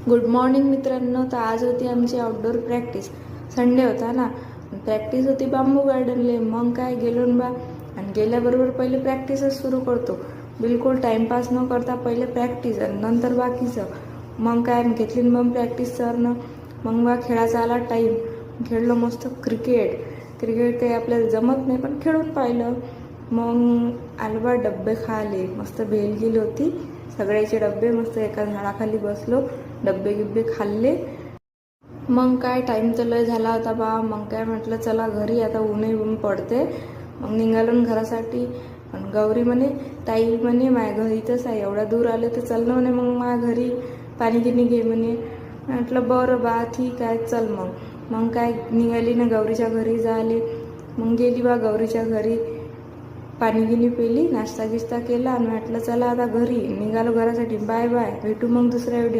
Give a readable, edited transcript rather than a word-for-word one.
Good morning मित्रांनो. तर आज होती आमची आउटडोर प्रॅक्टिस. संडे होता ना, प्रॅक्टिस होती बांबू गार्डनले. मग काय गेलो बा, आणि गेल्याबरोबर पहिले प्रॅक्टिसच सुरू करतो. बिलकुल टाईमपास न करता पहिले प्रॅक्टिस आणि नंतर बाकीचं. मग काय घेतली मग प्रॅक्टिस सरनं. मग बा खेळाचा आला टाईम. खेळलो मस्त क्रिकेट. काही आपल्याला जमत नाही पण खेळून पाहिलं. मग आलो बा डब्बे खाले. मस्त भेल गेली होती, सगळ्याचे डब्बे. मस्त एका झाडाखाली बसलो, डब्बे गिब्बे खाल्ले. मग काय टाईम तर लय झाला होता बा. मग काय म्हटलं चला घरी, आता ऊन पडते. मग निघालो घरासाठी. पण गौरी म्हणे, ताई म्हणे माझ्या घरी इथंच आहे, एवढ्या दूर आले तर चल ना म्हणे मग माझ्या घरी, पाणी गिनी घे म्हणे. म्हटलं बरं बा ठीक आहे चल. मग काय निघाली ना गौरीच्या घरी जायले. मग गेली बा गौरीच्या घरी, पाणी गिनी पेली, नाश्ता गिस्ता केला आणि म्हटलं चला आता घरी. निघालो घरासाठी. बाय बाय, भेटू मग दुसऱ्या व्हिडिओ.